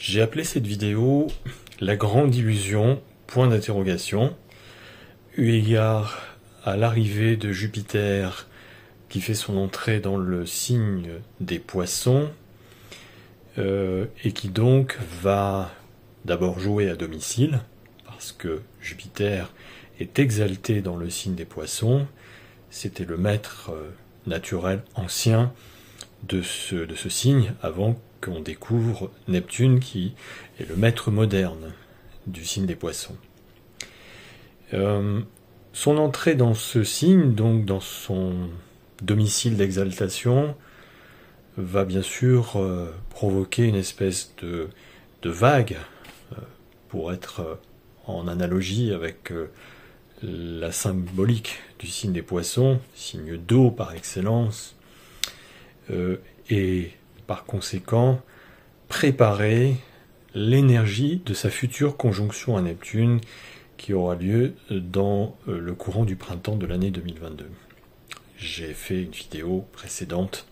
J'ai appelé cette vidéo La grande illusion, point d'interrogation, eu égard à l'arrivée de Jupiter qui fait son entrée dans le signe des Poissons et qui donc va d'abord jouer à domicile parce que Jupiter est exalté dans le signe des Poissons. C'était le maître naturel ancien de ce signe avant qu'on découvre Neptune qui est le maître moderne du signe des Poissons. Son entrée dans ce signe, donc dans son domicile d'exaltation, va bien sûr provoquer une espèce de vague, pour être en analogie avec la symbolique du signe des Poissons, signe d'eau par excellence, et par conséquent préparer l'énergie de sa future conjonction à Neptune qui aura lieu dans le courant du printemps de l'année 2022. J'ai fait une vidéo précédente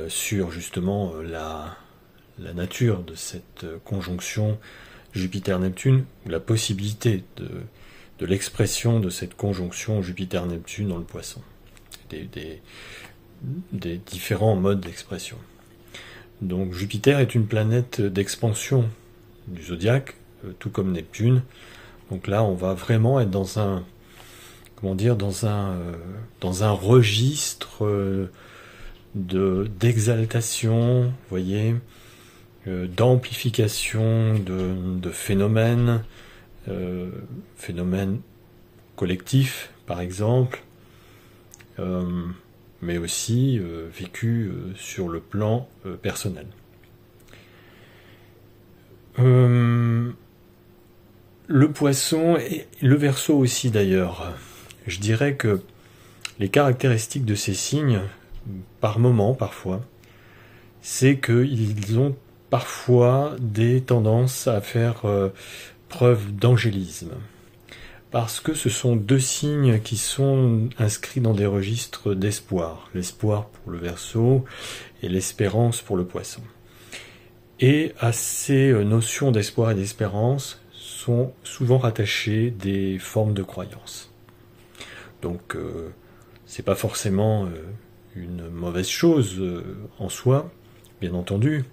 sur justement la nature de cette conjonction Jupiter-Neptune, ou la possibilité de l'expression de cette conjonction Jupiter-Neptune dans le Poisson, des différents modes d'expression. Donc Jupiter est une planète d'expansion du zodiaque, tout comme Neptune. Donc là, on va vraiment être dans un, dans un registre d'exaltation, vous voyez, d'amplification de phénomènes, phénomènes collectifs, par exemple, mais aussi vécu sur le plan personnel. Le Poisson et le Verseau aussi d'ailleurs. Je dirais que les caractéristiques de ces signes, par moment parfois, c'est qu'ils ont parfois des tendances à faire preuve d'angélisme. Parce que ce sont deux signes qui sont inscrits dans des registres d'espoir. L'espoir pour le Verseau et l'espérance pour le Poisson. Et à ces notions d'espoir et d'espérance sont souvent rattachées des formes de croyance. Donc c'est pas forcément une mauvaise chose en soi, bien entendu,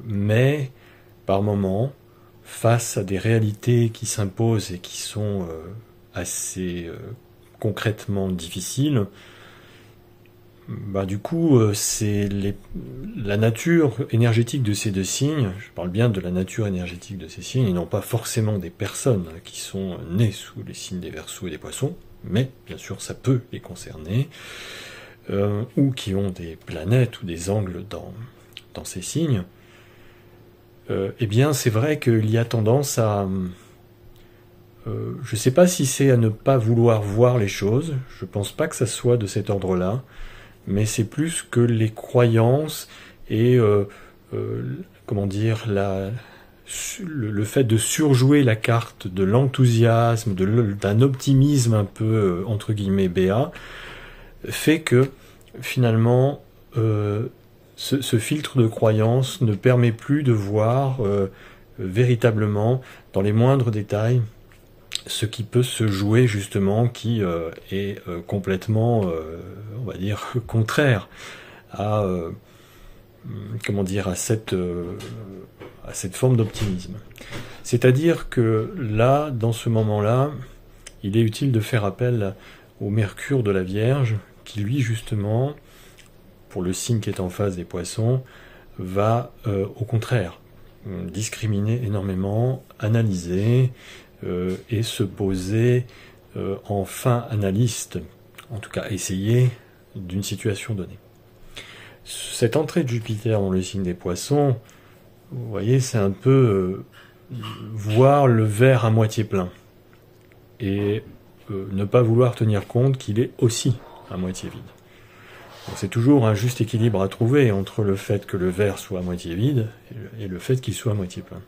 mais par moments, face à des réalités qui s'imposent et qui sont assez concrètement difficiles, du coup, c'est la nature énergétique de ces deux signes, je parle bien de la nature énergétique de ces signes, et non pas forcément des personnes qui sont nées sous les signes des Verseaux et des Poissons, mais bien sûr ça peut les concerner, ou qui ont des planètes ou des angles dans ces signes. Eh bien, c'est vrai qu'il y a tendance à... je ne sais pas si c'est à ne pas vouloir voir les choses, je ne pense pas que ça soit de cet ordre-là, mais c'est plus que les croyances et, le fait de surjouer la carte de l'enthousiasme, d'un optimisme un peu, entre guillemets, béat, fait que, finalement, ce filtre de croyance ne permet plus de voir véritablement, dans les moindres détails, ce qui peut se jouer justement, qui est complètement, on va dire, contraire à, à cette forme d'optimisme. C'est-à-dire que là, dans ce moment-là, il est utile de faire appel au Mercure de la Vierge, qui lui, justement, pour le signe qui est en face des Poissons, va au contraire discriminer énormément, analyser et se poser en fin analyste, en tout cas essayer d'une situation donnée. Cette entrée de Jupiter dans le signe des Poissons, vous voyez, c'est un peu voir le verre à moitié plein et ne pas vouloir tenir compte qu'il est aussi à moitié vide. Donc c'est toujours un juste équilibre à trouver entre le fait que le verre soit à moitié vide et le fait qu'il soit à moitié plein.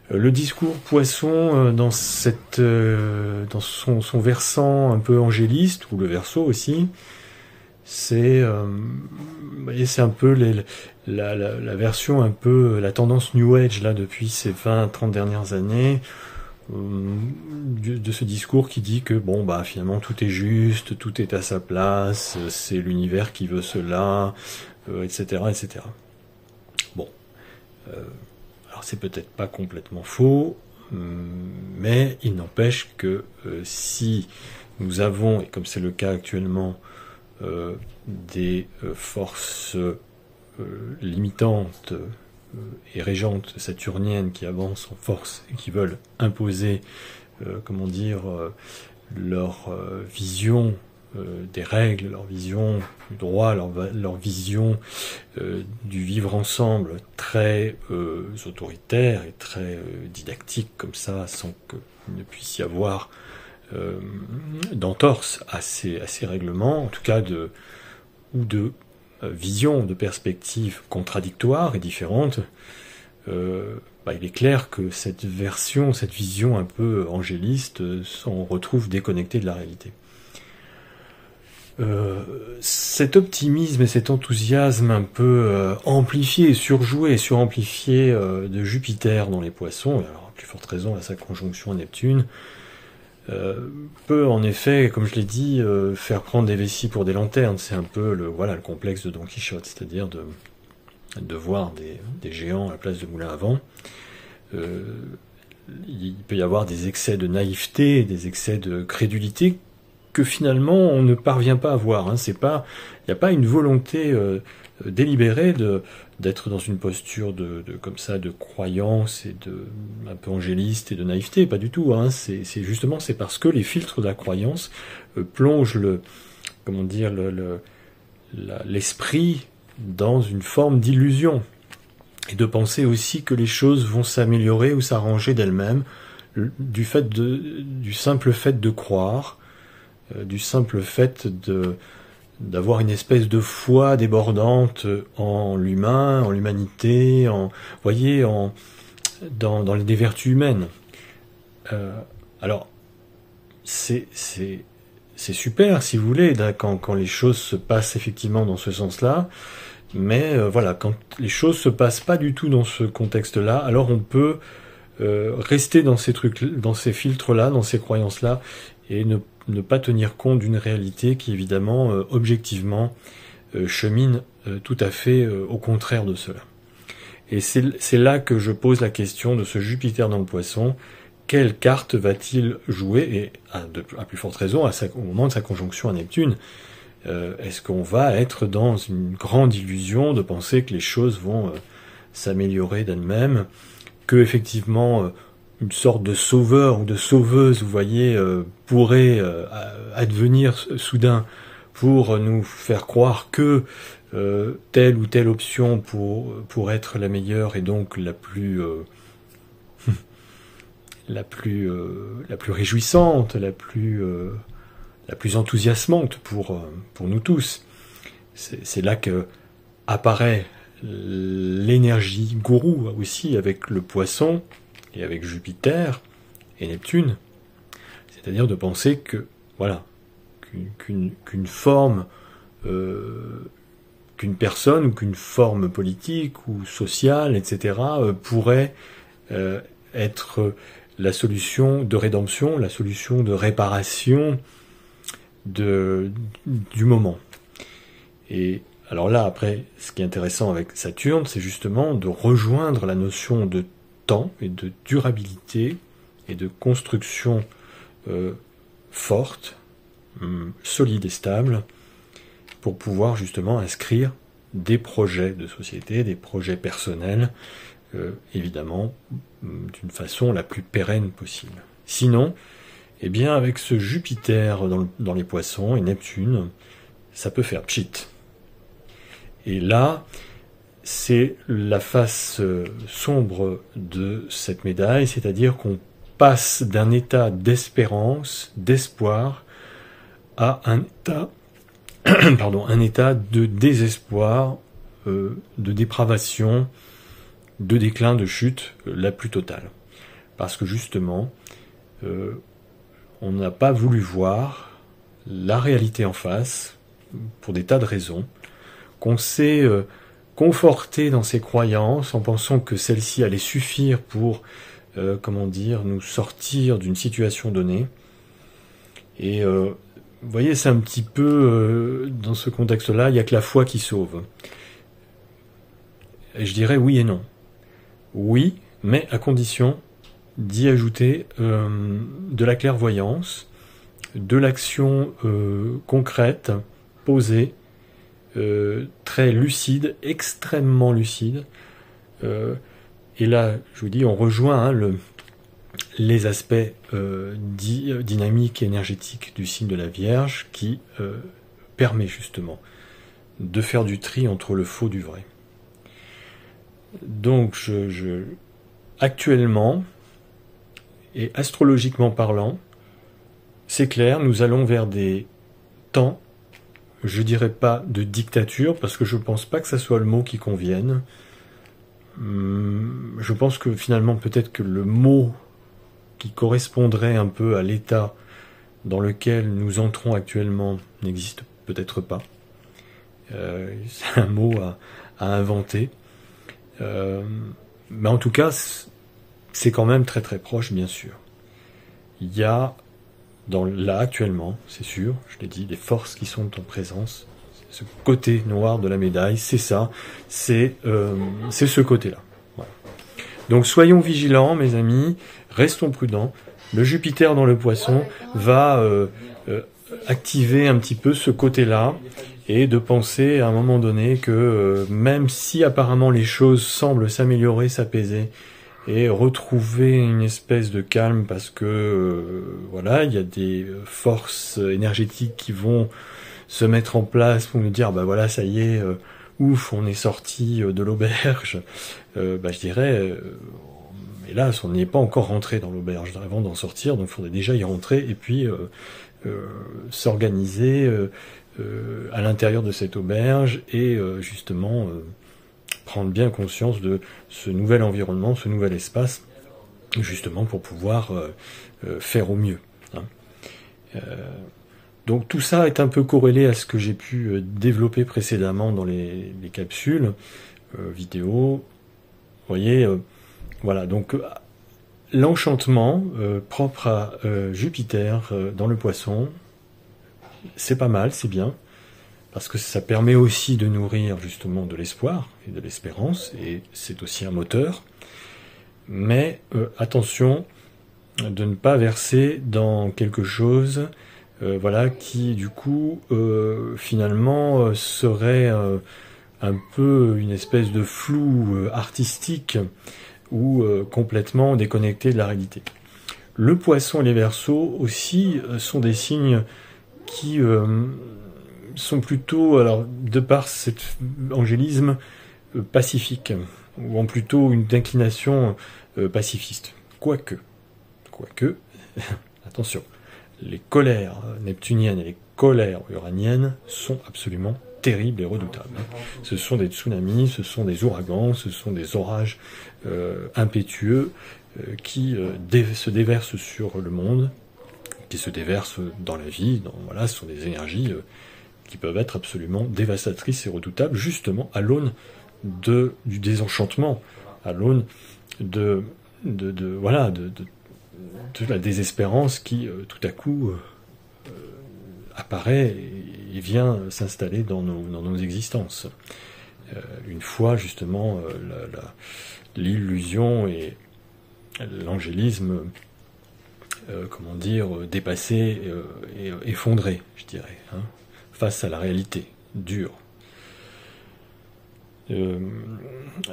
Le discours Poisson dans son versant un peu angéliste, ou le Verseau aussi, c'est un peu la version un peu, la tendance New Age là depuis ces 20-30 dernières années, de ce discours qui dit que bon bah finalement tout est juste, tout est à sa place, c'est l'univers qui veut cela, etc., etc. Bon, alors c'est peut-être pas complètement faux, mais il n'empêche que si nous avons, et comme c'est le cas actuellement, des forces limitantes et régentes saturniennes qui avancent en force et qui veulent imposer, leur vision des règles, leur vision du droit, leur vision du vivre ensemble très autoritaire et très didactique comme ça, sans qu'il ne puisse y avoir d'entorse à ces règlements, en tout cas de vision, de perspectives contradictoires et différentes. Il est clair que cette vision un peu angéliste s'en retrouve déconnectée de la réalité. Cet optimisme et cet enthousiasme un peu amplifié, surjoué, suramplifié de Jupiter dans les Poissons, et alors à plus forte raison à sa conjonction à Neptune, peut en effet, comme je l'ai dit, faire prendre des vessies pour des lanternes. C'est un peu le complexe de Don Quichotte, c'est-à-dire de voir des géants à la place de moulins à vent. Il peut y avoir des excès de naïveté, des excès de crédulité que finalement on ne parvient pas à voir. Il n'y a pas une volonté délibérée d'être dans une posture de croyance et un peu angéliste et de naïveté, pas du tout. C'est parce que les filtres de la croyance plongent l'esprit dans une forme d'illusion, et de penser aussi que les choses vont s'améliorer ou s'arranger d'elles-mêmes du simple fait de croire, du simple fait d'avoir une espèce de foi débordante en l'humain, en l'humanité, dans les vertus humaines. Alors, c'est super, si vous voulez, quand les choses se passent effectivement dans ce sens-là, mais quand les choses se passent pas du tout dans ce contexte-là, alors on peut rester dans ces trucs, dans ces filtres-là, dans ces croyances-là, et ne pas tenir compte d'une réalité qui, évidemment, objectivement, chemine tout à fait au contraire de cela. Et c'est là que je pose la question de ce Jupiter dans le Poisson. Quelle carte va-t-il jouer, et à plus forte raison au moment de sa conjonction à Neptune? Est-ce qu'on va être dans une grande illusion de penser que les choses vont s'améliorer d'elles-mêmes, que effectivement une sorte de sauveur ou de sauveuse, vous voyez, pourrait advenir soudain pour nous faire croire que telle ou telle option pour être la meilleure et donc la plus réjouissante, la plus enthousiasmante pour nous tous. C'est là que apparaît l'énergie gourou aussi avec le Poisson et avec Jupiter et Neptune. C'est-à-dire de penser que qu'une forme, qu'une personne ou qu'une forme politique ou sociale, etc., pourrait être la solution de rédemption, la solution de réparation du moment. Et alors là, après, ce qui est intéressant avec Saturne, c'est justement de rejoindre la notion de temps et de durabilité et de construction forte, solide et stable, pour pouvoir justement inscrire des projets de société, des projets personnels, évidemment, d'une façon la plus pérenne possible. Sinon, eh bien, avec ce Jupiter dans les Poissons et Neptune, ça peut faire pchit. Et là, c'est la face sombre de cette médaille, c'est-à-dire qu'on passe d'un état d'espérance, d'espoir, à un état de désespoir, de dépravation, de déclin, de chute la plus totale. Parce que justement, on n'a pas voulu voir la réalité en face, pour des tas de raisons, qu'on s'est conforté dans ses croyances en pensant que celle-ci allait suffire pour, comment dire, nous sortir d'une situation donnée. Et vous voyez, c'est un petit peu, dans ce contexte-là, il n'y a que la foi qui sauve. Et je dirais oui et non. Oui, mais à condition d'y ajouter de la clairvoyance, de l'action concrète, posée, très lucide, extrêmement lucide. Et là, je vous dis, on rejoint les aspects dynamiques et énergétiques du signe de la Vierge qui permet justement de faire du tri entre le faux et du vrai. Donc, actuellement, et astrologiquement parlant, c'est clair, nous allons vers des temps, je dirais pas de dictature, parce que je pense pas que ça soit le mot qui convienne. Je pense que finalement, peut-être que le mot qui correspondrait un peu à l'état dans lequel nous entrons actuellement n'existe peut-être pas. C'est un mot à inventer. Mais en tout cas, c'est quand même très très proche, bien sûr. Il y a, là actuellement, c'est sûr, je l'ai dit, des forces qui sont en présence. Ce côté noir de la médaille, c'est ça, c'est ce côté-là. Voilà. Donc soyons vigilants, mes amis, restons prudents. Le Jupiter dans le Poisson va activer un petit peu ce côté-là et de penser à un moment donné que même si apparemment les choses semblent s'améliorer, s'apaiser et retrouver une espèce de calme parce que voilà, il y a des forces énergétiques qui vont se mettre en place pour nous dire bah voilà, ça y est, ouf, on est sorti de l'auberge. Je dirais hélas, on n'y est pas encore rentré dans l'auberge avant d'en sortir, donc il faudrait déjà y rentrer et puis s'organiser à l'intérieur de cette auberge et justement prendre bien conscience de ce nouvel environnement, ce nouvel espace, justement pour pouvoir faire au mieux. Hein. Donc tout ça est un peu corrélé à ce que j'ai pu développer précédemment dans les capsules vidéo. Vous voyez, voilà, donc l'enchantement propre à Jupiter dans le Poisson, c'est pas mal, c'est bien, parce que ça permet aussi de nourrir justement de l'espoir et de l'espérance, et c'est aussi un moteur. Mais attention de ne pas verser dans quelque chose voilà, qui du coup finalement serait un peu une espèce de flou artistique ou complètement déconnecté de la réalité. Le Poisson et les Verseaux aussi sont des signes qui sont plutôt, alors de par cet angélisme pacifique, ou en plutôt une inclination pacifiste. Quoique, attention, les colères neptuniennes et les colères uraniennes sont absolument terribles et redoutables. Ce sont des tsunamis, ce sont des ouragans, ce sont des orages impétueux qui se déversent sur le monde, qui se déversent dans la vie, voilà, ce sont des énergies qui peuvent être absolument dévastatrices et redoutables, justement à l'aune du désenchantement, à l'aune de la désespérance qui tout à coup apparaît et vient s'installer dans nos existences. Une fois justement l'illusion et l'angélisme dépassé et effondré, je dirais, hein, face à la réalité dure.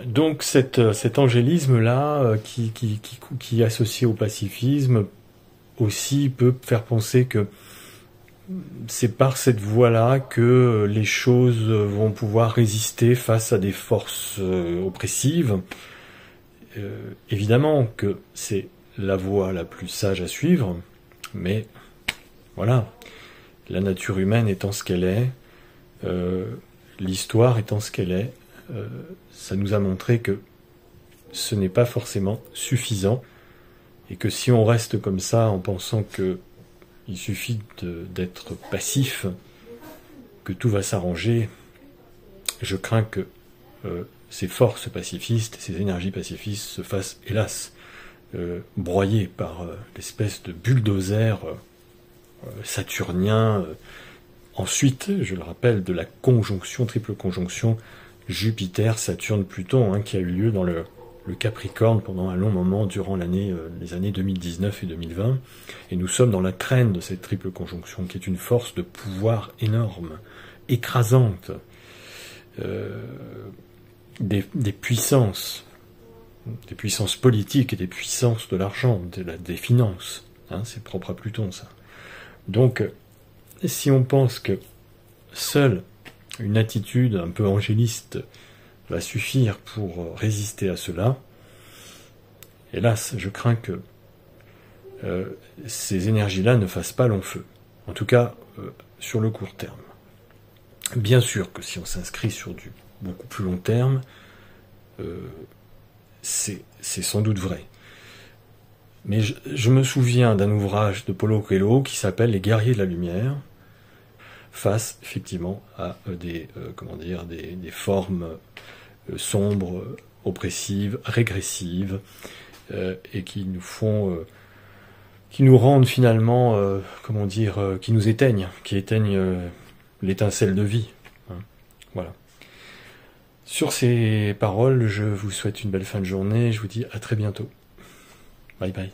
Donc cet angélisme-là, qui est associé au pacifisme, aussi peut faire penser que c'est par cette voie-là que les choses vont pouvoir résister face à des forces oppressives. Évidemment que c'est la voie la plus sage à suivre, mais voilà, la nature humaine étant ce qu'elle est, l'histoire étant ce qu'elle est, ça nous a montré que ce n'est pas forcément suffisant et que si on reste comme ça en pensant que il suffit d'être passif, que tout va s'arranger, je crains que ces forces pacifistes, ces énergies pacifistes se fassent, hélas, broyées par l'espèce de bulldozer saturnien, ensuite, je le rappelle, de la conjonction, triple conjonction Jupiter-Saturne-Pluton, qui a eu lieu dans le Capricorne pendant un long moment durant les années 2019 et 2020. Et nous sommes dans la crème de cette triple conjonction, qui est une force de pouvoir énorme, écrasante, des puissances politiques et des puissances de l'argent, des finances. C'est propre à Pluton, ça. Donc, si on pense que seule une attitude un peu angéliste va suffire pour résister à cela, hélas, je crains que ces énergies-là ne fassent pas long feu. En tout cas, sur le court terme. Bien sûr que si on s'inscrit sur du beaucoup plus long terme, c'est sans doute vrai. Mais je me souviens d'un ouvrage de Paulo Coelho qui s'appelle « Les guerriers de la lumière », face effectivement à des formes sombres, oppressives, régressives, et qui nous rendent finalement, qui nous éteignent, qui éteignent l'étincelle de vie. Voilà. Sur ces paroles, je vous souhaite une belle fin de journée, je vous dis à très bientôt. Bye bye.